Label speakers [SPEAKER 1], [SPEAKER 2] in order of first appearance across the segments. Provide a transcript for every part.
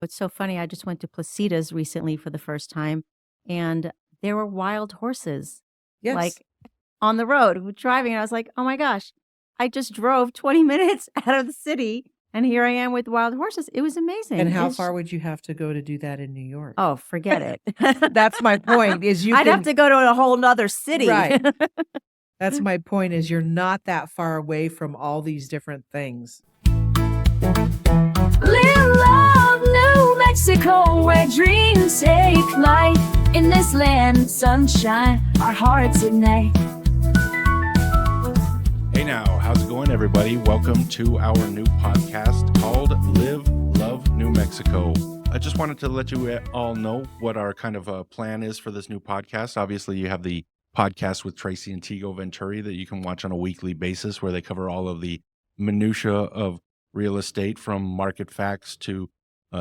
[SPEAKER 1] It's so funny. I just went to Placitas recently for the first time, and there were wild horses
[SPEAKER 2] Yes.
[SPEAKER 1] like on the road driving. And I was like, oh my gosh, I just drove 20 minutes out of the city, and here I am with wild horses. It was
[SPEAKER 2] And
[SPEAKER 1] amazing.
[SPEAKER 2] how far would you have to go to do that in New York?
[SPEAKER 1] Oh, forget it.
[SPEAKER 2] That's my point, is you
[SPEAKER 1] I'd have
[SPEAKER 2] can
[SPEAKER 1] to go to a whole nother city.
[SPEAKER 2] Right. That's my point, is you're not that far away from all these different things.
[SPEAKER 3] Live love, New Mexico, where dreams take flight. In this land of sunshine, our hearts ignite.
[SPEAKER 4] Hey now, how's it going, everybody? Welcome to our new podcast called Live Love New Mexico. I just wanted to let you all know what our kind of plan is for this new podcast. Obviously, you have the podcast with Tracy and Tigo Venturi that you can watch on a weekly basis, where they cover all of the minutia of real estate, from market facts to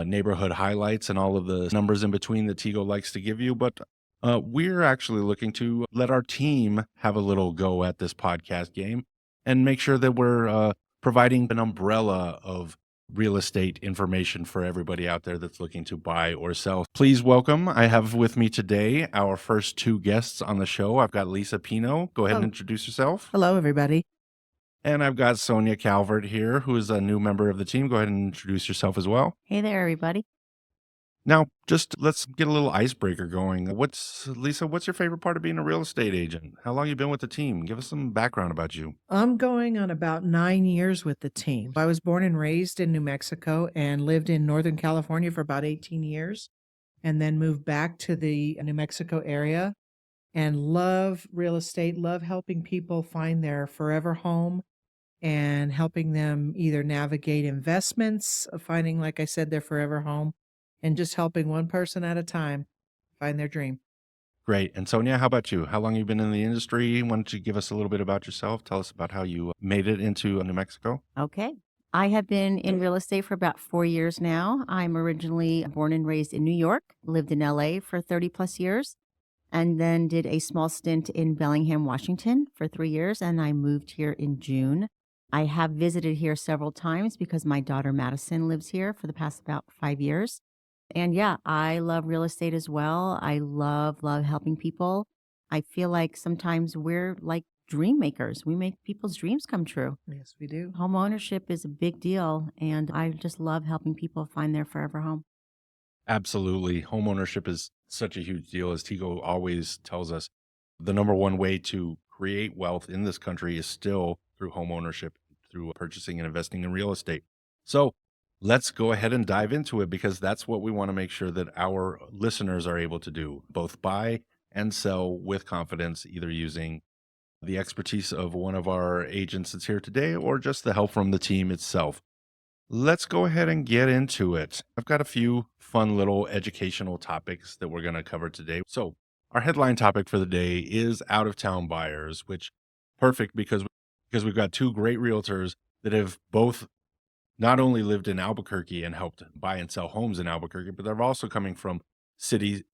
[SPEAKER 4] neighborhood highlights and all of the numbers in between that Tigo likes to give you. But we're actually looking to let our team have a little go at this podcast game and make sure that we're providing an umbrella of real estate information for everybody out there that's looking to buy or sell. Please welcome, I have with me today our first two guests on the show. I've got Lisa Pino. Go ahead and introduce yourself.
[SPEAKER 2] Hello, everybody.
[SPEAKER 4] And I've got Sonia Calvert here, who is a new member of the team. Go ahead and introduce yourself as well.
[SPEAKER 1] Hey there, everybody.
[SPEAKER 4] Now, just let's get a little icebreaker going. Lisa, what's your favorite part of being a real estate agent? How long you been with the team? Give us some background about you.
[SPEAKER 2] I'm going on about 9 years with the team. I was born and raised in New Mexico and lived in Northern California for about 18 years, and then moved back to the New Mexico area, and love real estate, love helping people find their forever home and helping them either navigate investments, finding, like I said, their forever home, and just helping one person at a time find their dream.
[SPEAKER 4] Great. And Sonia, how about you? How long have you been in the industry? Why don't you give us a little bit about yourself? Tell us about how you made it into New Mexico.
[SPEAKER 1] Okay. I have been in real estate for about 4 years now. I'm originally born and raised in New York, lived in LA for 30 plus years, and then did a small stint in Bellingham, Washington for 3 years, and I moved here in June. I have visited here several times because my daughter Madison lives here for the past about 5 years. And yeah, I love real estate as well. I love helping people. I feel like sometimes we're like dream makers. We make people's dreams come true.
[SPEAKER 2] Yes, we do.
[SPEAKER 1] Home ownership is a big deal, and I just love helping people find their forever home.
[SPEAKER 4] Absolutely. Home ownership is such a huge deal. As Tigo always tells us, the number one way to create wealth in this country is still through home ownership, through purchasing and investing in real estate. So let's go ahead and dive into it, because that's what we want to make sure that our listeners are able to do, both buy and sell with confidence, either using the expertise of one of our agents that's here today or just the help from the team itself. Let's go ahead and get into it. I've got a few fun little educational topics that we're going to cover today. So our headline topic for the day is out-of-town buyers, which perfect because we've got two great realtors that have both not only lived in Albuquerque and helped buy and sell homes in Albuquerque, but they're also coming from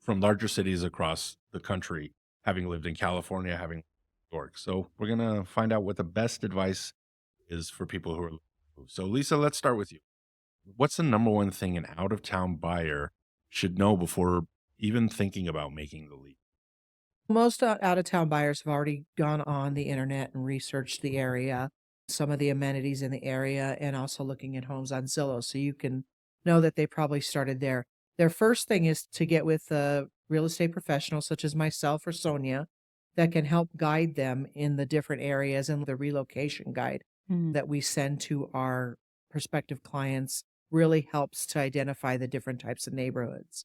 [SPEAKER 4] larger cities across the country, having lived in California, having New York. So we're going to find out what the best advice is for people who are. So Lisa, let's start with you. What's the number one thing an out-of-town buyer should know before even thinking about making the leap?
[SPEAKER 2] Most out-of-town buyers have already gone on the internet and researched the area, some of the amenities in the area, and also looking at homes on Zillow. So you can know that they probably started there. Their first thing is to get with a real estate professional such as myself or Sonia that can help guide them in the different areas, and the relocation guide that we send to our prospective clients really helps to identify the different types of neighborhoods.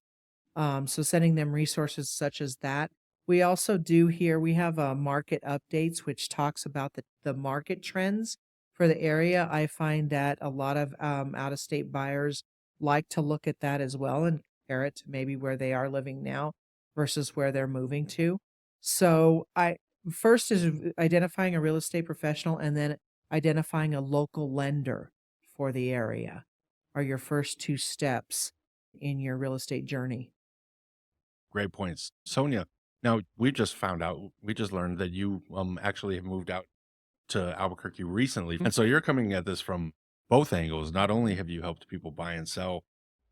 [SPEAKER 2] So sending them resources such as that. We also do here, we have market updates, which talks about the market trends for the area. I find that a lot of out-of-state buyers like to look at that as well and compare it to maybe where they are living now versus where they're moving to. So first is identifying a real estate professional, and then identifying a local lender for the area are your first two steps in your real estate journey.
[SPEAKER 4] Great points. Sonia, now we just learned that you actually have moved out to Albuquerque recently. And so you're coming at this from both angles. Not only have you helped people buy and sell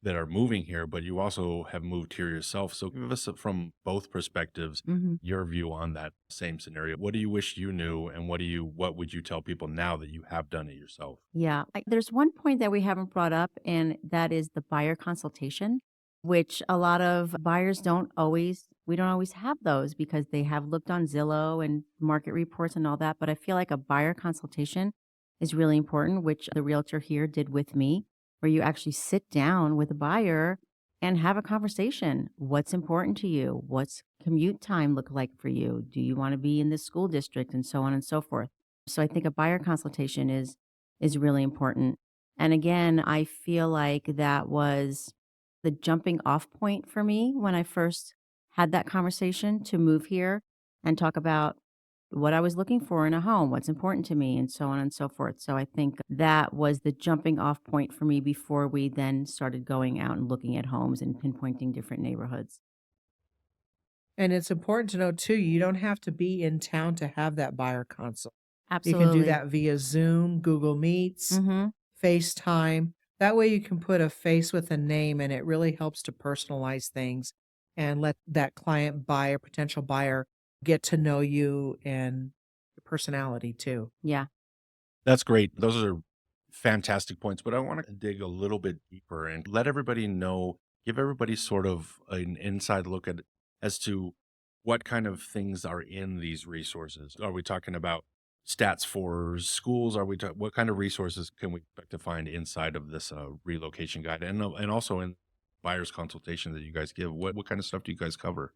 [SPEAKER 4] that are moving here, but you also have moved here yourself. So give us from both perspectives
[SPEAKER 1] Hmm.
[SPEAKER 4] your view on that same scenario. What do you wish you knew, and what would you tell people now that you have done it yourself?
[SPEAKER 1] Yeah. There's one point that we haven't brought up, and that is the buyer consultation, which a lot of buyers we don't always have those because they have looked on Zillow and market reports and all that. But I feel like a buyer consultation is really important, which the realtor here did with me, where you actually sit down with a buyer and have a conversation. What's important to you? What's commute time look like for you? Do you want to be in this school district, and so on and so forth? So I think a buyer consultation is really important. And again, I feel like that was the jumping off point for me when I first had that conversation to move here and talk about what I was looking for in a home, what's important to me, and so on and so forth. So I think that was the jumping off point for me before we then started going out and looking at homes and pinpointing different neighborhoods.
[SPEAKER 2] And it's important to know too, you don't have to be in town to have that buyer consult. You can do
[SPEAKER 1] Absolutely.
[SPEAKER 2] that via Zoom, Google Meets,
[SPEAKER 1] Mm-hmm.
[SPEAKER 2] FaceTime. That way you can put a face with a name and it really helps to personalize things and let that client buyer, potential buyer, get to know you and your personality too.
[SPEAKER 1] Yeah.
[SPEAKER 4] That's great. Those are fantastic points, but I want to dig a little bit deeper and let everybody know, give everybody sort of an inside look at as to what kind of things are in these resources. Are we talking about stats for schools? What kind of resources can we expect to find inside of this relocation guide, and also in buyer's consultation that you guys give? What kind of stuff do you guys cover?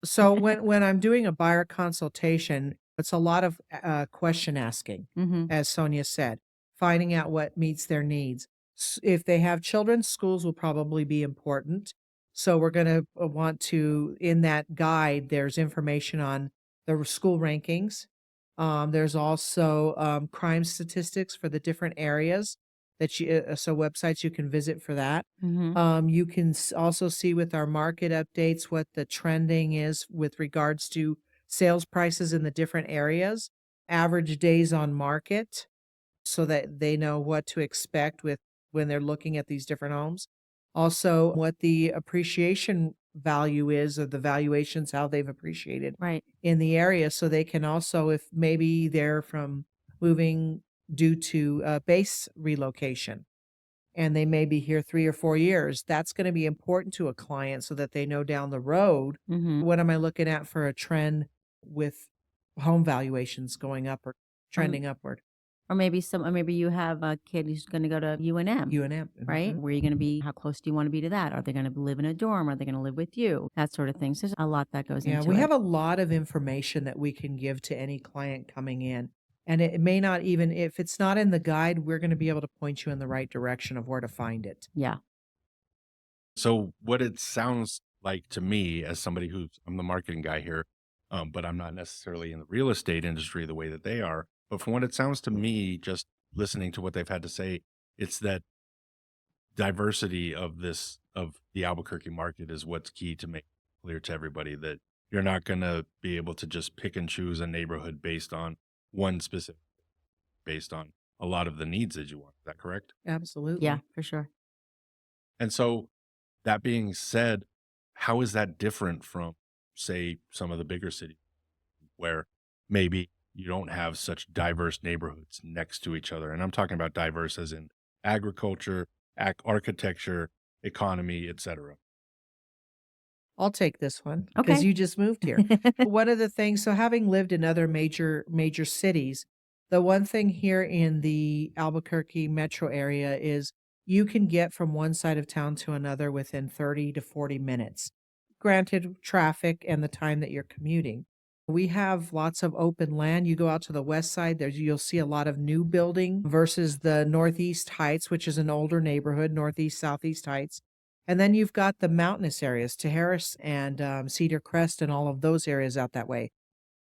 [SPEAKER 2] So when I'm doing a buyer consultation, it's a lot of question asking,
[SPEAKER 1] Mm-hmm.
[SPEAKER 2] as Sonia said, finding out what meets their needs. If they have children, schools will probably be important. So we're going to want to, in that guide, there's information on the school rankings. There's also crime statistics for the different areas so websites you can visit for that.
[SPEAKER 1] Mm-hmm.
[SPEAKER 2] You can also see with our market updates what the trending is with regards to sales prices in the different areas, average days on market, so that they know what to expect with when they're looking at these different homes. Also, what the appreciation value is, or the valuations, how they've appreciated
[SPEAKER 1] Right.
[SPEAKER 2] in the area, so they can also, if maybe they're from moving due to base relocation and they may be here 3 or 4 years, that's going to be important to a client so that they know down the road,
[SPEAKER 1] Mm-hmm.
[SPEAKER 2] what am I looking at for a trend with home valuations going up or trending upward?
[SPEAKER 1] Or maybe you have a kid who's going to go to UNM,
[SPEAKER 2] UNM.
[SPEAKER 1] right?
[SPEAKER 2] Mhm.
[SPEAKER 1] Where are you going to be? How close do you want to be to that? Are they going to live in a dorm? Are they going to live with you? That sort of thing. So there's a lot that goes
[SPEAKER 2] Yeah,
[SPEAKER 1] into
[SPEAKER 2] we
[SPEAKER 1] it.
[SPEAKER 2] have a lot of information that we can give to any client coming in. And it may not even, if it's not in the guide, we're going to be able to point you in the right direction of where to find it.
[SPEAKER 1] Yeah.
[SPEAKER 4] So what it sounds like to me, as somebody I'm the marketing guy here, but I'm not necessarily in the real estate industry the way that they are. But from what it sounds to me, just listening to what they've had to say, it's that diversity of the Albuquerque market is what's key to make clear to everybody that you're not going to be able to just pick and choose a neighborhood based on one specific, based on a lot of the needs that you want. Is that correct?
[SPEAKER 2] Absolutely.
[SPEAKER 1] Yeah, for sure.
[SPEAKER 4] And so, that being said, how is that different from, say, some of the bigger cities where maybe you don't have such diverse neighborhoods next to each other? And I'm talking about diverse as in agriculture, architecture, economy, etc.
[SPEAKER 2] I'll take this one because
[SPEAKER 1] Okay.
[SPEAKER 2] you just moved here. One of the things, so having lived in other major cities, the one thing here in the Albuquerque metro area is you can get from one side of town to another within 30 to 40 minutes. Granted, traffic and the time that you're commuting. We have lots of open land. You go out to the west side, you'll see a lot of new building versus the Northeast Heights, which is an older neighborhood, Northeast, Southeast Heights. And then you've got the mountainous areas, Harris and Cedar Crest and all of those areas out that way.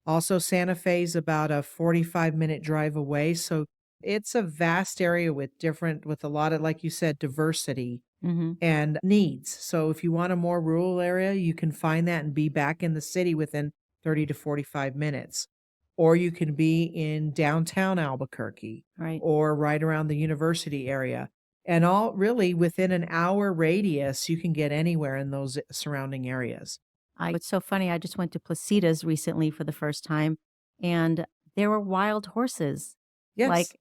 [SPEAKER 2] Also, Santa Fe's about a 45-minute drive away. So it's a vast area with a lot of, like you said, diversity
[SPEAKER 1] Mm-hmm.
[SPEAKER 2] and needs. So if you want a more rural area, you can find that and be back in the city within 30 to 45 minutes. Or you can be in downtown Albuquerque
[SPEAKER 1] Right.
[SPEAKER 2] or right around the university area. And all really within an hour radius, you can get anywhere in those surrounding areas.
[SPEAKER 1] It's so funny. I just went to Placitas recently for the first time, and there were wild horses
[SPEAKER 2] Yes.
[SPEAKER 1] like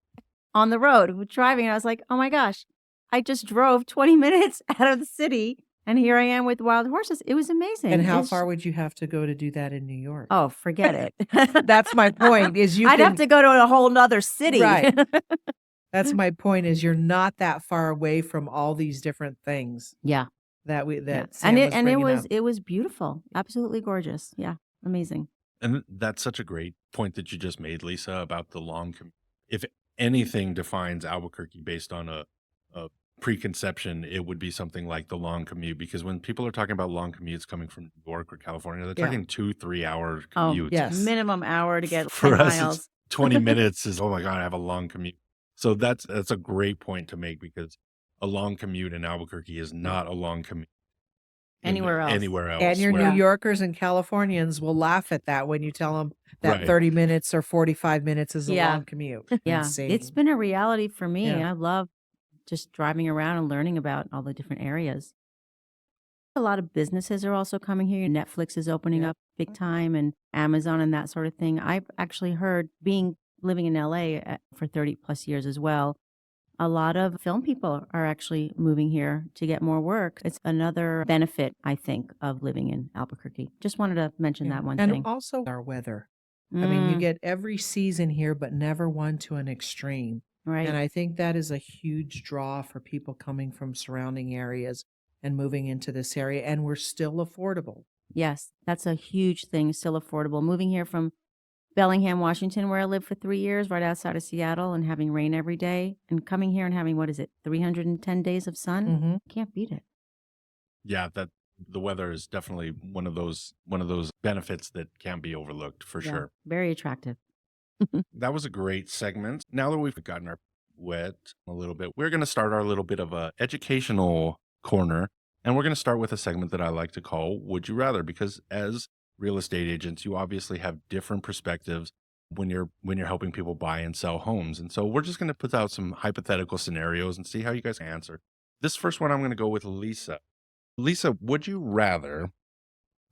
[SPEAKER 1] on the road driving. I was like, oh my gosh, I just drove 20 minutes out of the city, and here I am with wild horses. It was amazing.
[SPEAKER 2] And how far would you have to go to do that in New York?
[SPEAKER 1] Oh, forget it.
[SPEAKER 2] That's my point is
[SPEAKER 1] I'd have to go to a whole nother city.
[SPEAKER 2] Right. That's my point is you're not that far away from all these different things
[SPEAKER 1] Yeah.
[SPEAKER 2] that
[SPEAKER 1] Yeah.
[SPEAKER 2] Sam was
[SPEAKER 1] it
[SPEAKER 2] bringing
[SPEAKER 1] was
[SPEAKER 2] up.
[SPEAKER 1] it was beautiful. Absolutely gorgeous. Yeah. Amazing.
[SPEAKER 4] And that's such a great point that you just made, Lisa, about the long commute. If anything defines Albuquerque based on a preconception, it would be something like the long commute. Because when people are talking about long commutes coming from New York or California, they're
[SPEAKER 2] Yeah.
[SPEAKER 4] talking 2-3 hour
[SPEAKER 1] Oh,
[SPEAKER 4] commutes.
[SPEAKER 2] Yes.
[SPEAKER 1] minimum hour to get 10
[SPEAKER 4] For us,
[SPEAKER 1] miles.
[SPEAKER 4] it's 20 minutes is, oh my God, I have a long commute. So that's a great point to make because a long commute in Albuquerque is not a long commute
[SPEAKER 1] Anywhere else.
[SPEAKER 4] Anywhere else.
[SPEAKER 2] And your
[SPEAKER 4] where-
[SPEAKER 2] New Yorkers and Californians will laugh at that when you tell them that
[SPEAKER 4] Right.
[SPEAKER 2] 30 minutes or 45 minutes is a
[SPEAKER 1] Yeah.
[SPEAKER 2] long commute.
[SPEAKER 1] Yeah.
[SPEAKER 2] Insane.
[SPEAKER 1] It's been a reality for me.
[SPEAKER 2] Yeah.
[SPEAKER 1] I love just driving around and learning about all the different areas. A lot of businesses are also coming here. Netflix is opening
[SPEAKER 2] Yep.
[SPEAKER 1] up big time and Amazon and that sort of thing. I've actually heard living in LA for 30 plus years as well. A lot of film people are actually moving here to get more work. It's another benefit, I think, of living in Albuquerque. Just wanted to mention
[SPEAKER 2] Yeah.
[SPEAKER 1] that one
[SPEAKER 2] and
[SPEAKER 1] thing.
[SPEAKER 2] also our weather. I mean, you
[SPEAKER 1] Mm,
[SPEAKER 2] get every season here, but never one to an extreme.
[SPEAKER 1] right.
[SPEAKER 2] And I think that is a huge draw for people coming from surrounding areas and moving into this area. And we're still affordable.
[SPEAKER 1] Yes, that's a huge thing. Still affordable. Moving here from Bellingham, Washington, where I lived for 3 years, right outside of Seattle, and having rain every day, and coming here and having, 310 days of sun?
[SPEAKER 2] Mm-hmm.
[SPEAKER 1] Can't beat it.
[SPEAKER 4] Yeah, that the weather is definitely one of those benefits that can't be overlooked for
[SPEAKER 1] Yeah,
[SPEAKER 4] sure.
[SPEAKER 1] very attractive.
[SPEAKER 4] That was a great segment. Now that we've gotten our wet a little bit, we're going to start our little bit of a educational corner, and we're going to start with a segment that I like to call Would You Rather, because as real estate agents, you obviously have different perspectives when you're helping people buy and sell homes. And so we're just going to put out some hypothetical scenarios and see how you guys answer. This first one I'm going to go with Lisa. Lisa, would you rather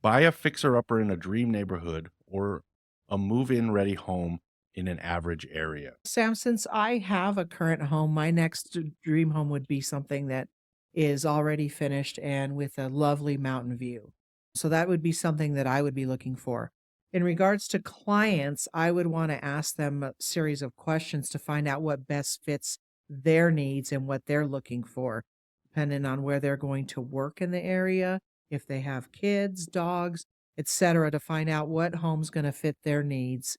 [SPEAKER 4] buy a fixer-upper in a dream neighborhood or a move-in ready home in an average area?
[SPEAKER 2] Sam, since I have a current home, my next dream home would be something that is already finished and with a lovely mountain view. So that would be something that I would be looking for. In regards to clients, I would want to ask them a series of questions to find out what best fits their needs and what they're looking for, depending on where they're going to work in the area, if they have kids, dogs, etc., to find out what home's going to fit their needs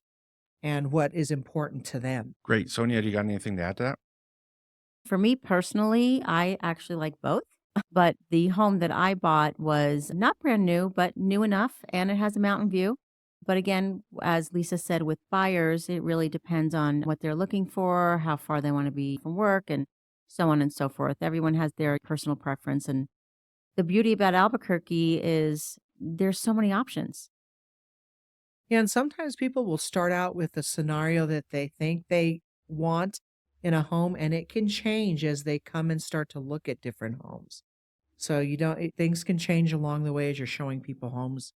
[SPEAKER 2] and what is important to them.
[SPEAKER 4] Great. Sonia, do you got anything to add to that?
[SPEAKER 1] For me personally, I actually like both. But the home that I bought was not brand new, but new enough, and it has a mountain view. But again, as Lisa said, with buyers, it really depends on what they're looking for, how far they want to be from work, and so on and so forth. Everyone has their personal preference. And the beauty about Albuquerque is there's so many options.
[SPEAKER 2] Yeah, and sometimes people will start out with a scenario that they think they want in a home, and it can change as they come and start to look at different homes. So things can change along the way as you're showing people homes.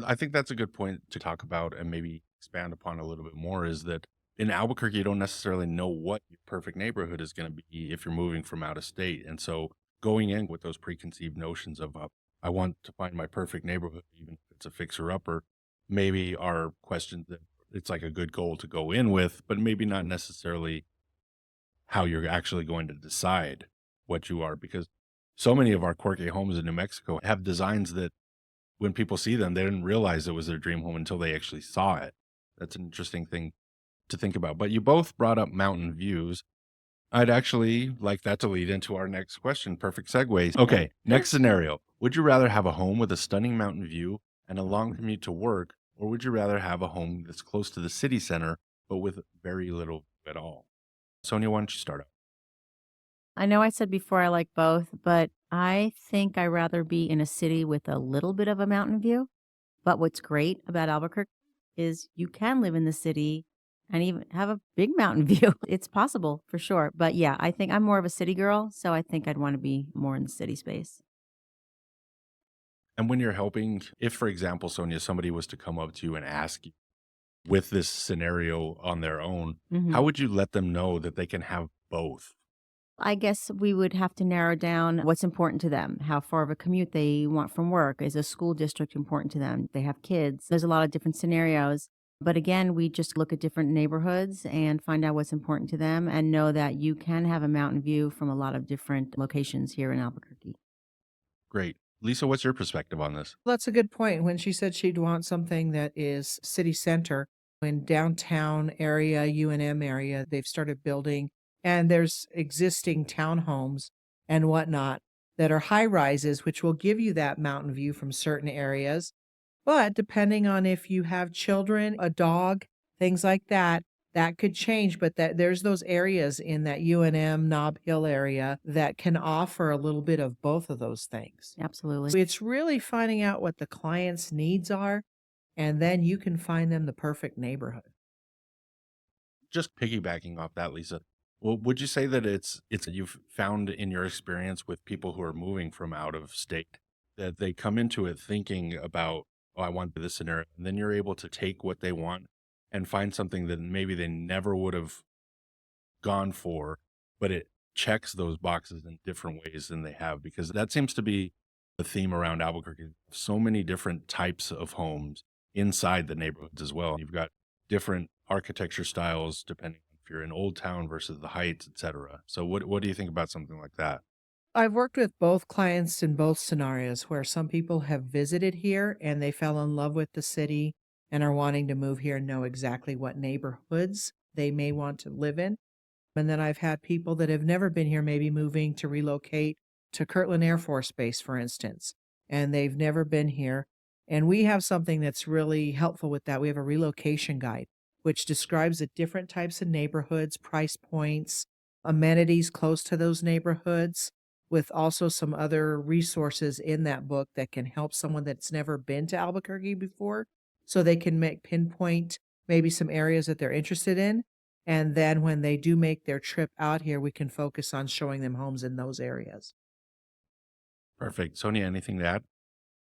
[SPEAKER 4] I think that's a good point to talk about and maybe expand upon a little bit more is that in Albuquerque, you don't necessarily know what your perfect neighborhood is going to be if you're moving from out of state. And so going in with those preconceived notions of, I want to find my perfect neighborhood, even if it's a fixer-upper, maybe are questions that it's like a good goal to go in with, but maybe not necessarily how you're actually going to decide what you are, because so many of our quirky homes in New Mexico have designs that when people see them, they didn't realize it was their dream home until they actually saw it. That's an interesting thing to think about. But you both brought up mountain views. I'd actually like that to lead into our next question. Perfect segue. Okay, next scenario. Would you rather have a home with a stunning mountain view and a long commute to work, or would you rather have a home that's close to the city center, but with very little at all? Sonia, why don't you start out?
[SPEAKER 1] I know I said before I like both, but I think I'd rather be in a city with a little bit of a mountain view. But what's great about Albuquerque is you can live in the city and even have a big mountain view. It's possible for sure. But yeah, I think I'm more of a city girl, so I think I'd want to be more in the city space.
[SPEAKER 4] And when you're helping, if, for example, Sonia, somebody was to come up to you and ask you with this scenario on their own, how
[SPEAKER 1] Mhm.
[SPEAKER 4] would you let them know that they can have both?
[SPEAKER 1] I guess we would have to narrow down what's important to them, how far of a commute they want from work. Is a school district important to them? They have kids. There's a lot of different scenarios. But again, we just look at different neighborhoods and find out what's important to them and know that you can have a mountain view from a lot of different locations here in Albuquerque.
[SPEAKER 4] Great. Lisa, what's your perspective on this?
[SPEAKER 2] That's a good point. When she said she'd want something that is city center, in downtown area, UNM area, they've started building, and there's existing townhomes and whatnot that are high rises, which will give you that mountain view from certain areas. But depending on if you have children, a dog, things like that, that could change. But that there's those areas in that UNM Nob Hill area that can offer a little bit of both of those things.
[SPEAKER 1] Absolutely.
[SPEAKER 2] So it's really finding out what the client's needs are, and then you can find them the perfect neighborhood.
[SPEAKER 4] Just piggybacking off that, Lisa. Well, would you say that it's you've found in your experience with people who are moving from out of state that they come into it thinking about, oh, I want this scenario, and then you're able to take what they want and find something that maybe they never would have gone for, but it checks those boxes in different ways than they have, because that seems to be the theme around Albuquerque. So many different types of homes inside the neighborhoods as well. You've got different architecture styles depending on if you're in Old Town versus the Heights, etc. So what do you think about something like that?
[SPEAKER 2] I've worked with both clients in both scenarios where some people have visited here and they fell in love with the city and are wanting to move here and know exactly what neighborhoods they may want to live in. And then I've had people that have never been here, maybe moving to relocate to Kirtland Air Force Base, for instance, and they've never been here. And we have something that's really helpful with that. We have a relocation guide, which describes the different types of neighborhoods, price points, amenities close to those neighborhoods, with also some other resources in that book that can help someone that's never been to Albuquerque before so they can make pinpoint maybe some areas that they're interested in, and then when they do make their trip out here, we can focus on showing them homes in those areas.
[SPEAKER 4] Perfect. Sonia, anything to add?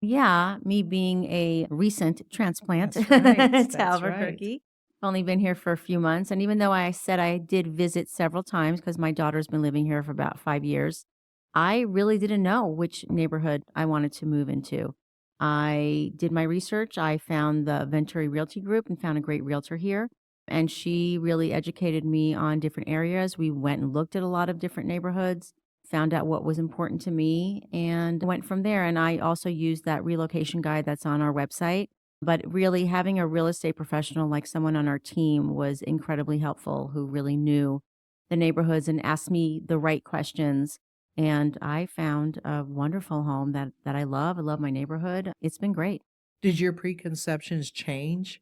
[SPEAKER 1] Yeah, me being a recent transplant
[SPEAKER 2] That's right.
[SPEAKER 1] to
[SPEAKER 2] That's right.
[SPEAKER 1] Albuquerque. I've only been here for a few months. And even though I said I did visit several times because my daughter's been living here for about 5 years, I really didn't know which neighborhood I wanted to move into. I did my research. I found the Venturi Realty Group and found a great realtor here. And she really educated me on different areas. We went and looked at a lot of different neighborhoods, found out what was important to me, and went from there. And I also used that relocation guide that's on our website. But really, having a real estate professional like someone on our team was incredibly helpful who really knew the neighborhoods and asked me the right questions. And I found a wonderful home that I love. I love my neighborhood. It's been great.
[SPEAKER 2] Did your preconceptions change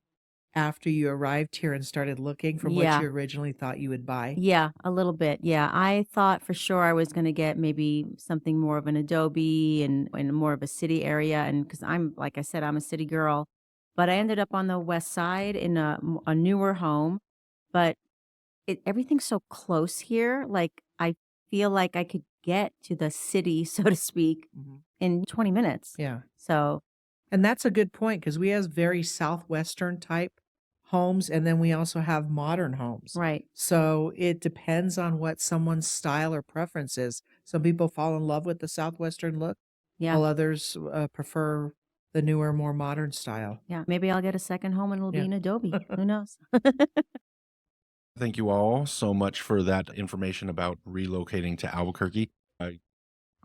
[SPEAKER 2] after you arrived here and started looking from what
[SPEAKER 1] Yeah.
[SPEAKER 2] you originally thought you would buy?
[SPEAKER 1] Yeah, a little bit. Yeah. I thought for sure I was going to get maybe something more of an adobe and more of a city area. And because I'm, like I said, I'm a city girl, but I ended up on the west side in a newer home. But everything's so close here. Like I feel like I could get to the city, so to speak,
[SPEAKER 2] Mhm.
[SPEAKER 1] in 20 minutes.
[SPEAKER 2] Yeah.
[SPEAKER 1] So,
[SPEAKER 2] And that's a good point because we have very southwestern type homes, and then we also have modern homes.
[SPEAKER 1] right.
[SPEAKER 2] So it depends on what someone's style or preference is. Some people fall in love with the southwestern look,
[SPEAKER 1] Yeah.
[SPEAKER 2] while others prefer the newer, more modern style.
[SPEAKER 1] Yeah. Maybe I'll get a second home and it'll
[SPEAKER 2] Yeah.
[SPEAKER 1] be an adobe. Who knows?
[SPEAKER 4] Thank you all so much for that information about relocating to Albuquerque. I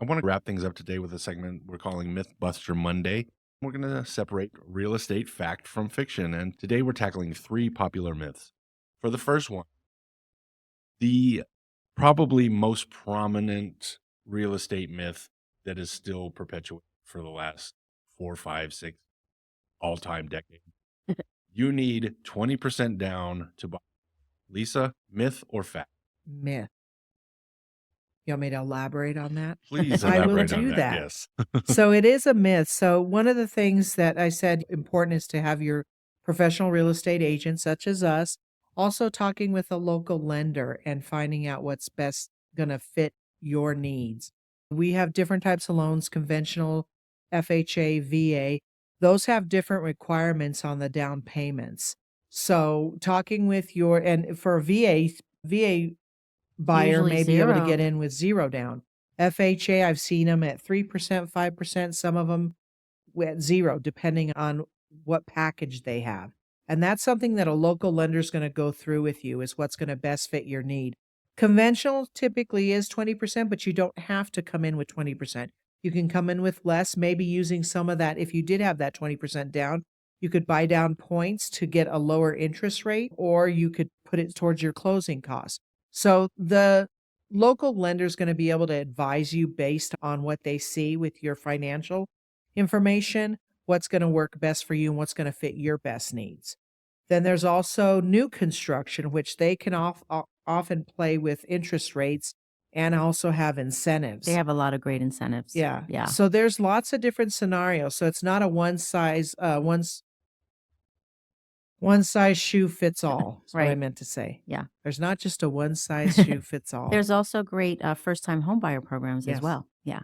[SPEAKER 4] want to wrap things up today with a segment we're calling Mythbuster Monday. We're going to separate real estate fact from fiction, and today we're tackling 3 popular myths. For the first one, the probably most prominent real estate myth that is still perpetuated for the last 4, 5, 6 all-time decades. You need 20% down to buy. Lisa, myth or fact?
[SPEAKER 2] Myth. You want me to elaborate on that?
[SPEAKER 4] Please
[SPEAKER 2] I will
[SPEAKER 4] elaborate on
[SPEAKER 2] do
[SPEAKER 4] that.
[SPEAKER 2] that.
[SPEAKER 4] Yes.
[SPEAKER 2] So it is a myth. So one of the things that I said important is to have your professional real estate agent, such as us, Also, talking with a local lender and finding out what's best going to fit your needs. We have different types of loans, conventional, FHA, VA. Those have different requirements on the down payments. So, talking with and for VA buyer
[SPEAKER 1] Usually
[SPEAKER 2] may be able to get
[SPEAKER 1] 0.
[SPEAKER 2] in with 0 down. FHA, I've seen them at 3%, 5%, some of them at 0, depending on what package they have. And that's something that a local lender is going to go through with you, is what's going to best fit your need. Conventional typically is 20%, but you don't have to come in with 20%. You can come in with less, maybe using some of that. If you did have that 20% down, you could buy down points to get a lower interest rate, or you could put it towards your closing costs. So the local lender is going to be able to advise you based on what they see with your financial information, what's going to work best for you and what's going to fit your best needs. Then there's also new construction, which they can often play with interest rates and also have incentives.
[SPEAKER 1] They have a lot of great incentives.
[SPEAKER 2] Yeah.
[SPEAKER 1] Yeah.
[SPEAKER 2] So there's lots of different scenarios. So it's not a one size shoe fits all. Is what I
[SPEAKER 1] Right.
[SPEAKER 2] meant to say.
[SPEAKER 1] Yeah.
[SPEAKER 2] There's not just a one size shoe fits all.
[SPEAKER 1] There's also great first-time homebuyer programs as
[SPEAKER 2] Yes.
[SPEAKER 1] well. Yeah.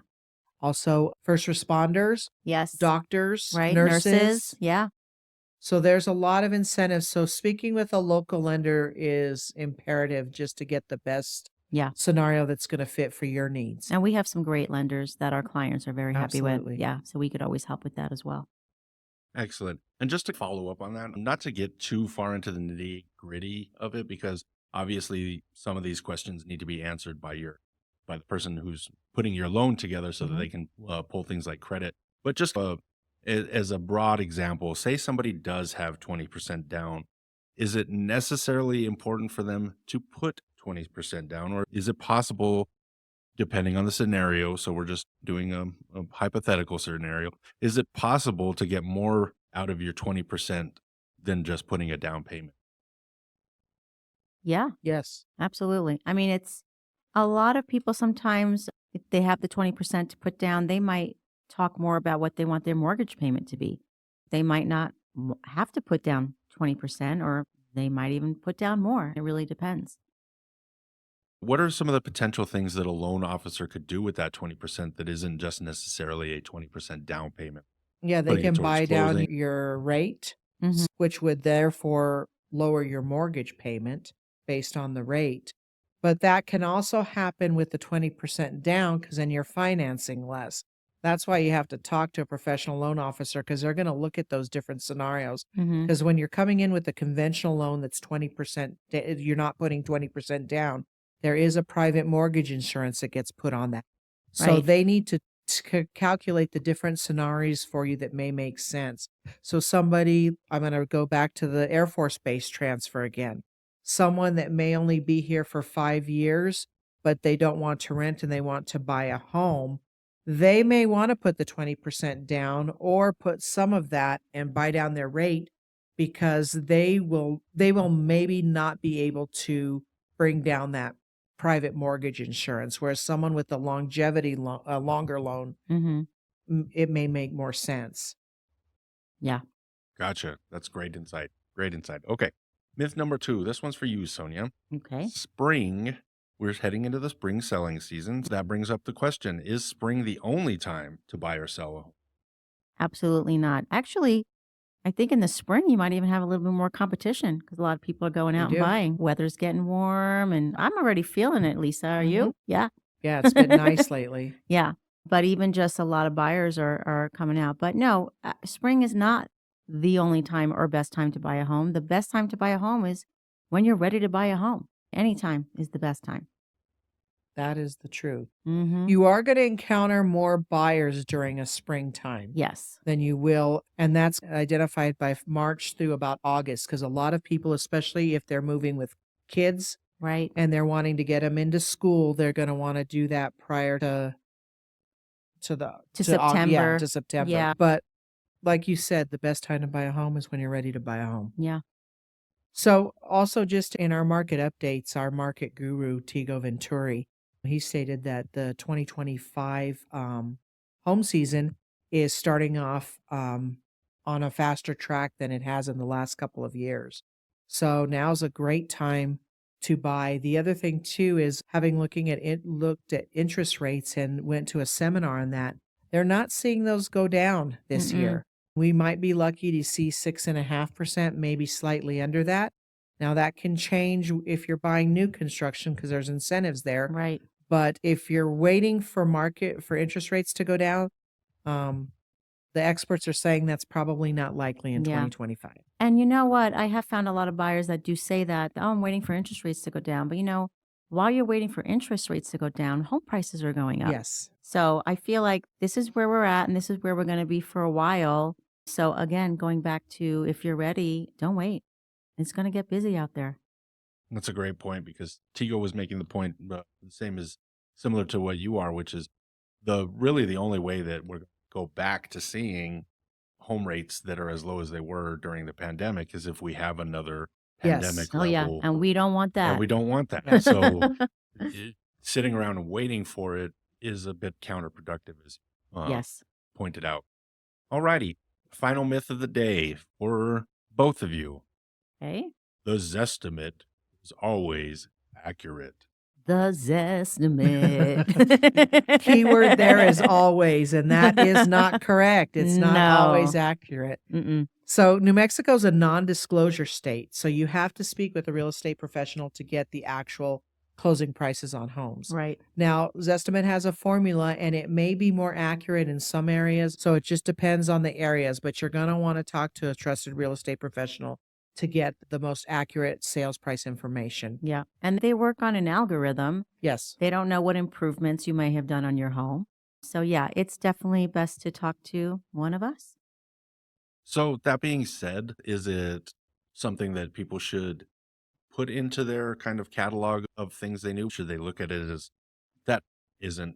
[SPEAKER 2] Also, first responders,
[SPEAKER 1] Yes.
[SPEAKER 2] doctors,
[SPEAKER 1] Right.
[SPEAKER 2] nurses.
[SPEAKER 1] Yeah.
[SPEAKER 2] So there's a lot of incentives. So speaking with a local lender is imperative just to get the best
[SPEAKER 1] Yeah.
[SPEAKER 2] scenario that's going to fit for your needs.
[SPEAKER 1] And we have some great lenders that our clients are very happy
[SPEAKER 2] Absolutely.
[SPEAKER 1] with. Yeah. So we could always help with that as well.
[SPEAKER 4] Excellent. And just to follow up on that, not to get too far into the nitty gritty of it, because obviously some of these questions need to be answered by the person who's putting your loan together so that they can pull things like credit. But just as a broad example, say somebody does have 20% down. Is it necessarily important for them to put 20% down, or is it possible, depending on the scenario, so we're just doing a hypothetical scenario, is it possible to get more out of your 20% than just putting a down payment?
[SPEAKER 1] Yeah.
[SPEAKER 2] Yes.
[SPEAKER 1] Absolutely. I mean, it's a lot of people sometimes, if they have the 20% to put down, they might talk more about what they want their mortgage payment to be. They might not have to put down 20%, or they might even put down more. It really depends.
[SPEAKER 4] What are some of the potential things that a loan officer could do with that 20% that isn't just necessarily a 20% down payment?
[SPEAKER 2] Yeah, they
[SPEAKER 4] Putting it
[SPEAKER 2] can
[SPEAKER 4] towards
[SPEAKER 2] buy down
[SPEAKER 4] closing.
[SPEAKER 2] your rate,
[SPEAKER 1] Mhm.
[SPEAKER 2] which would therefore lower your mortgage payment based on the rate. But that can also happen with the 20% down because then you're financing less. That's why you have to talk to a professional loan officer, because they're going to look at those different scenarios.
[SPEAKER 1] Mhm.
[SPEAKER 2] Because when you're coming in with a conventional loan that's 20%, you're not putting 20% down. There is a private mortgage insurance that gets put on that. So
[SPEAKER 1] Right.
[SPEAKER 2] they need to calculate the different scenarios for you that may make sense. So somebody, I'm going to go back to the Air Force Base transfer again. Someone that may only be here for 5 years, but they don't want to rent and they want to buy a home, they may want to put the 20% down or put some of that and buy down their rate, because they will maybe not be able to bring down that private mortgage insurance, whereas someone with a longer loan,
[SPEAKER 1] Mhm.
[SPEAKER 2] it may make more sense.
[SPEAKER 1] Yeah.
[SPEAKER 4] Gotcha. That's great insight. Great insight. Okay. Myth number 2. This one's for you, Sonia.
[SPEAKER 1] Okay.
[SPEAKER 4] Spring. We're heading into the spring selling season. That brings up the question, is spring the only time to buy or sell a home?
[SPEAKER 1] Absolutely not. Actually, I think in the spring you might even have a little bit more competition because a lot of people are going
[SPEAKER 2] You
[SPEAKER 1] out and
[SPEAKER 2] do.
[SPEAKER 1] buying. Weather's getting warm, and I'm already feeling it, Lisa. Are you? Yeah.
[SPEAKER 2] Yeah, it's been nice lately.
[SPEAKER 1] Yeah. But even just a lot of buyers are coming out. But no, spring is not the only time or best time to buy a home. The best time to buy a home is when you're ready to buy a home. Anytime is the best time.
[SPEAKER 2] That is the truth.
[SPEAKER 1] Mm-hmm.
[SPEAKER 2] You are going to encounter more buyers during a springtime
[SPEAKER 1] Yes.
[SPEAKER 2] than you will. And that's identified by March through about August, because a lot of people, especially if they're moving with kids
[SPEAKER 1] Right.
[SPEAKER 2] and they're wanting to get them into school, they're going to want to do that prior to
[SPEAKER 1] September.
[SPEAKER 2] to September.
[SPEAKER 1] Yeah.
[SPEAKER 2] But like you said, the best time to buy a home is when you're ready to buy a home.
[SPEAKER 1] Yeah.
[SPEAKER 2] So also just in our market updates, our market guru, Tigo Venturi, he stated that the 2025 home season is starting off on a faster track than it has in the last couple of years. So now's a great time to buy. The other thing too is having looking at it, looked at interest rates and went to a seminar on that. They're not seeing those go down this
[SPEAKER 1] Mm-mm.
[SPEAKER 2] year. We might be lucky to see 6.5%, maybe slightly under that. Now that can change if you're buying new construction because there's incentives there.
[SPEAKER 1] Right.
[SPEAKER 2] But if you're waiting for interest rates to go down, um, the experts are saying that's probably not likely in
[SPEAKER 1] Yeah.
[SPEAKER 2] 2025.
[SPEAKER 1] And you know what? I have found a lot of buyers that do say that, oh, I'm waiting for interest rates to go down. But while you're waiting for interest rates to go down, home prices are going up.
[SPEAKER 2] Yes.
[SPEAKER 1] So I feel like this is where we're at and this is where we're going to be for a while. So again, going back to if you're ready, don't wait. It's going to get busy out there.
[SPEAKER 4] That's a great point because Tigo was making the point the same as similar to what you are, which is really the only way that we're going to go back to seeing home rates that are as low as they were during the pandemic is if we have another
[SPEAKER 2] Yes.
[SPEAKER 4] pandemic
[SPEAKER 1] Oh, yeah.
[SPEAKER 4] level.
[SPEAKER 1] And we don't want that.
[SPEAKER 4] And we don't want that.
[SPEAKER 2] Yeah.
[SPEAKER 4] So sitting around and waiting for it is a bit counterproductive, as
[SPEAKER 1] Yes.
[SPEAKER 4] pointed out. All righty. Final myth of the day for both of you.
[SPEAKER 1] Okay.
[SPEAKER 4] The Zestimate is always accurate.
[SPEAKER 1] The Zestimate.
[SPEAKER 2] Keyword there is always, and that is not correct. It's not always
[SPEAKER 1] No.
[SPEAKER 2] accurate.
[SPEAKER 1] Mm-mm.
[SPEAKER 2] So New Mexico is a non-disclosure state. So you have to speak with a real estate professional to get the actual closing prices on homes.
[SPEAKER 1] Right.
[SPEAKER 2] Now, Zestimate has a formula and it may be more accurate in some areas. So it just depends on the areas, but you're going to want to talk to a trusted real estate professional to get the most accurate sales price information.
[SPEAKER 1] Yeah. And they work on an algorithm.
[SPEAKER 2] Yes.
[SPEAKER 1] They don't know what improvements you may have done on your home. So yeah, it's definitely best to talk to one of us.
[SPEAKER 4] So that being said, is it something that people should put into their kind of catalog of things they knew? Should they look at it as that isn't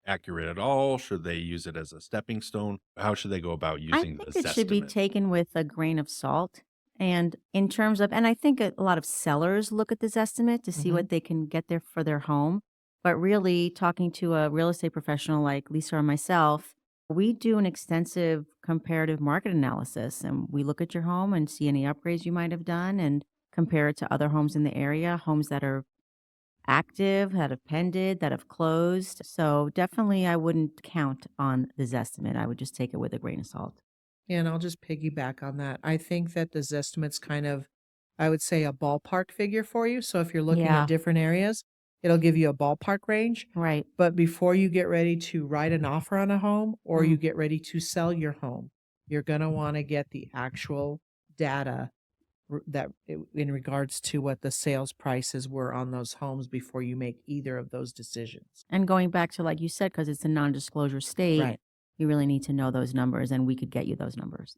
[SPEAKER 4] accurate at all? Should they use it as a stepping stone? How should they go about
[SPEAKER 1] I
[SPEAKER 4] using
[SPEAKER 1] think
[SPEAKER 4] the
[SPEAKER 1] it should be
[SPEAKER 4] Zestimate?
[SPEAKER 1] taken with a grain of salt. And in terms of, and I think a lot of sellers look at this estimate to see
[SPEAKER 2] Mhm.
[SPEAKER 1] what they can get there for their home. But really, talking to a real estate professional like Lisa or myself, we do an extensive comparative market analysis and we look at your home and see any upgrades you might have done and compare it to other homes in the area, homes that are active, that have pended, that have closed. So definitely, I wouldn't count on this estimate. I would just take it with a grain of salt.
[SPEAKER 2] And I'll just piggyback on that. I think that the Zestimate's kind of, I would say, a ballpark figure for you. So if you're looking
[SPEAKER 1] Yeah.
[SPEAKER 2] at different areas, it'll give you a ballpark range.
[SPEAKER 1] Right.
[SPEAKER 2] But before you get ready to write an offer on a home or you
[SPEAKER 1] Mm.
[SPEAKER 2] get ready to sell your home, you're going to want to get the actual data in regards to what the sales prices were on those homes before you make either of those decisions.
[SPEAKER 1] And going back to, like you said, because it's a non-disclosure state,
[SPEAKER 2] Right.
[SPEAKER 1] you really need to know those numbers, and we could get you those numbers.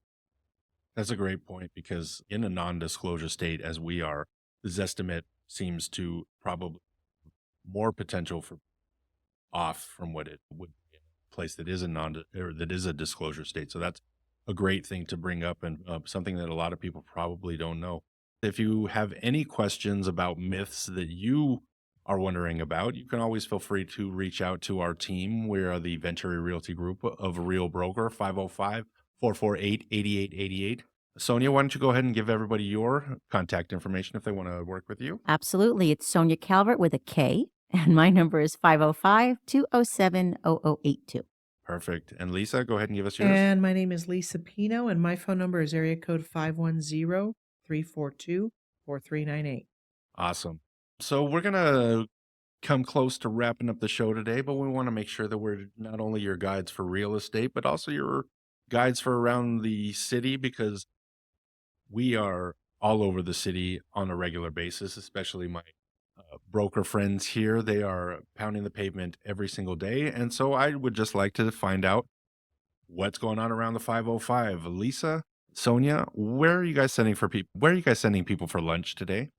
[SPEAKER 4] That's a great point because in a non-disclosure state as we are, the Zestimate seems to probably more potential for off from what it would be in a place that is a or that is a disclosure state. So that's a great thing to bring up and something that a lot of people probably don't know. If you have any questions about myths that you are wondering about, you can always feel free to reach out to our team. We are the Venturi Realty Group of Real Broker, 505-448-8888. Sonia, why don't you go ahead and give everybody your contact information if they want to work with you?
[SPEAKER 1] Absolutely. It's Sonia Calvert with a K, and my number is 505-207-0082.
[SPEAKER 4] Perfect. And Lisa, go ahead and give us yours.
[SPEAKER 2] And my name is Lisa Pino, and my phone number is area code 510-342-4398.
[SPEAKER 4] Awesome. So we're going to come close to wrapping up the show today, but we want to make sure that we're not only your guides for real estate, but also your guides for around the city because we are all over the city on a regular basis, especially my broker friends here. They are pounding the pavement every single day. And so I would just like to find out what's going on around the 505. Lisa, Sonia, where are you guys sending people for lunch today?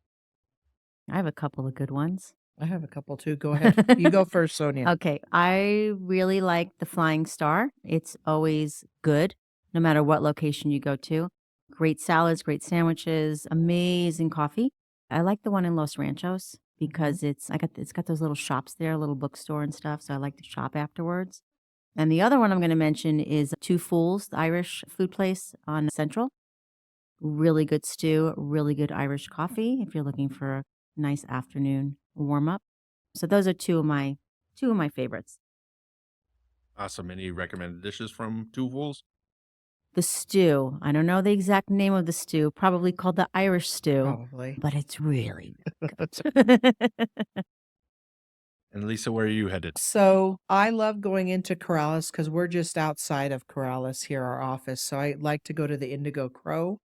[SPEAKER 1] I have a couple of good ones.
[SPEAKER 2] I have a couple too. Go ahead. You go first, Sonia.
[SPEAKER 1] Okay. I really like the Flying Star. It's always good, no matter what location you go to. Great salads, great sandwiches, amazing coffee. I like the one in Los Ranchos because it's got those little shops there, a little bookstore and stuff. So I like to shop afterwards. And the other one I'm going to mention is Two Fools, the Irish food place on Central. really good stew, really good Irish coffee if you're looking for a nice afternoon warm up. So those are two of my favorites.
[SPEAKER 4] Awesome. Any recommended dishes from Two Fools?
[SPEAKER 1] The stew, I don't know the exact name of the stew, probably called the Irish stew,
[SPEAKER 2] Probably.
[SPEAKER 1] but it's really good.
[SPEAKER 4] And Lisa, where are you headed?
[SPEAKER 2] So I love going into Corrales because we're just outside of Corrales here, our office. So I like to go to the Indigo Crow.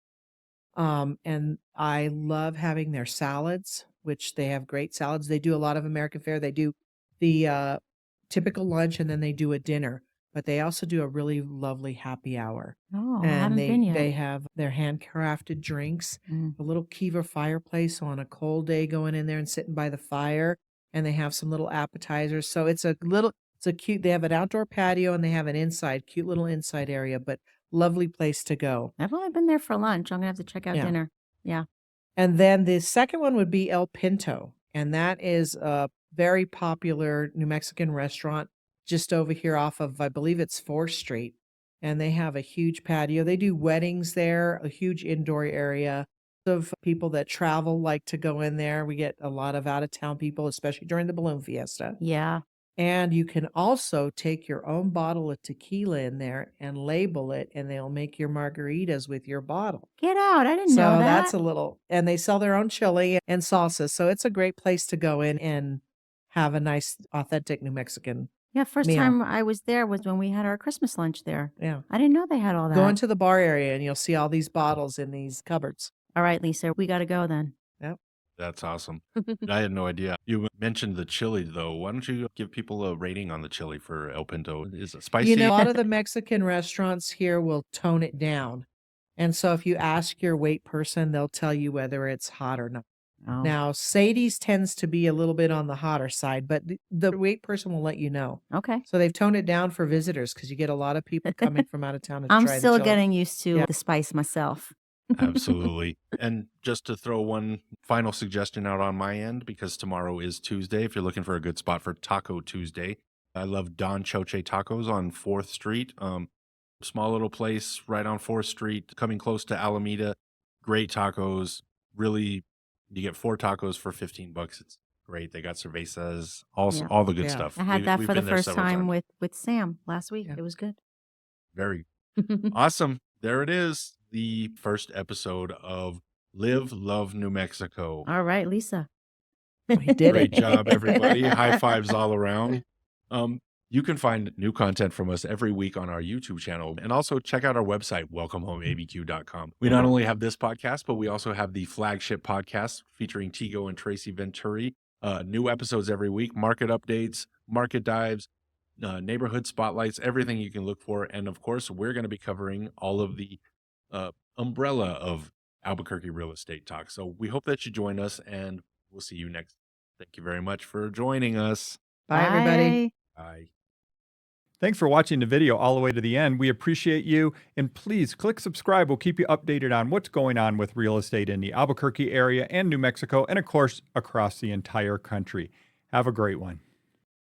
[SPEAKER 2] And I love having their salads, which they have great salads. They do a lot of American fare. They do the typical lunch and then they do a dinner, but they also do a really lovely happy hour.
[SPEAKER 1] Oh, I
[SPEAKER 2] And
[SPEAKER 1] haven't been yet.
[SPEAKER 2] they have their handcrafted drinks,
[SPEAKER 1] Mm.
[SPEAKER 2] a little Kiva fireplace on a cold day, going in there and sitting by the fire. And they have some little appetizers. So it's a cute, they have an outdoor patio and they have an cute little inside area, but lovely place to go.
[SPEAKER 1] I've only been there for lunch. I'm gonna have to check out
[SPEAKER 2] Yeah.
[SPEAKER 1] dinner. Yeah.
[SPEAKER 2] And then the second one would be El Pinto, and that is a very popular New Mexican restaurant just over here off of, I believe it's 4th Street. And they have a huge patio. They do weddings there, a huge indoor area. Of people that travel like to go in there. We get a lot of out of town people, especially during the balloon fiesta.
[SPEAKER 1] Yeah.
[SPEAKER 2] And you can also take your own bottle of tequila in there and label it, and they'll make your margaritas with your bottle.
[SPEAKER 1] Get out. I didn't
[SPEAKER 2] So
[SPEAKER 1] know that.
[SPEAKER 2] that's a little, and they sell their own chili and salsa. So it's a great place to go in and have a nice, authentic New Mexican.
[SPEAKER 1] Yeah, first
[SPEAKER 2] meal.
[SPEAKER 1] time I was there was when we had our Christmas lunch there.
[SPEAKER 2] Yeah.
[SPEAKER 1] I didn't know they had all that.
[SPEAKER 2] Go into the bar area and you'll see all these bottles in these cupboards.
[SPEAKER 1] All right, Lisa, we got to go then.
[SPEAKER 4] That's awesome. I had no idea. You mentioned the chili, though. Why don't you give people a rating on the chili for El Pinto? Is it spicy?
[SPEAKER 2] You know, a lot of the Mexican restaurants here will tone it down. And so if you ask your wait person, they'll tell you whether it's hot or not.
[SPEAKER 1] Oh.
[SPEAKER 2] Now, Sadie's tends to be a little bit on the hotter side, but the wait person will let you know.
[SPEAKER 1] Okay.
[SPEAKER 2] So they've toned it down for visitors because you get a lot of people coming from out of town to
[SPEAKER 1] I'm
[SPEAKER 2] try the
[SPEAKER 1] still
[SPEAKER 2] chili.
[SPEAKER 1] getting used to
[SPEAKER 2] Yeah.
[SPEAKER 1] the spice myself.
[SPEAKER 4] Absolutely. And just to throw one final suggestion out on my end, because tomorrow is Tuesday, if you're looking for a good spot for Taco Tuesday, I love Don Choche Tacos on 4th Street. Small little place right on 4th Street, coming close to Alameda. Great tacos. Really, you get 4 tacos for $15. It's great. They got cervezas, all the good
[SPEAKER 2] Yeah.
[SPEAKER 4] stuff.
[SPEAKER 1] I had that
[SPEAKER 4] We've
[SPEAKER 1] for the
[SPEAKER 4] been there
[SPEAKER 1] first
[SPEAKER 4] several
[SPEAKER 1] time
[SPEAKER 4] times.
[SPEAKER 1] with Sam last week.
[SPEAKER 2] Yeah.
[SPEAKER 1] It was good.
[SPEAKER 4] Very awesome. There it is. The first episode of Live, Love, New Mexico.
[SPEAKER 1] All right, Lisa.
[SPEAKER 2] We did
[SPEAKER 4] Great
[SPEAKER 2] it.
[SPEAKER 4] job, everybody. High fives all around. You can find new content from us every week on our YouTube channel, and also check out our website, welcomehomeabq.com. We not only have this podcast, but we also have the flagship podcast featuring Tigo and Tracy Venturi. New episodes every week, market updates, market dives, neighborhood spotlights, everything you can look for. And of course, we're going to be covering all of the umbrella of Albuquerque real estate talk. So we hope that you join us, and we'll see you next. Thank you very much for joining us.
[SPEAKER 2] Bye, everybody.
[SPEAKER 4] Bye.
[SPEAKER 5] Thanks for watching the video all the way to the end. We appreciate you. And please click subscribe. We'll keep you updated on what's going on with real estate in the Albuquerque area and New Mexico, and of course, across the entire country. Have a great one.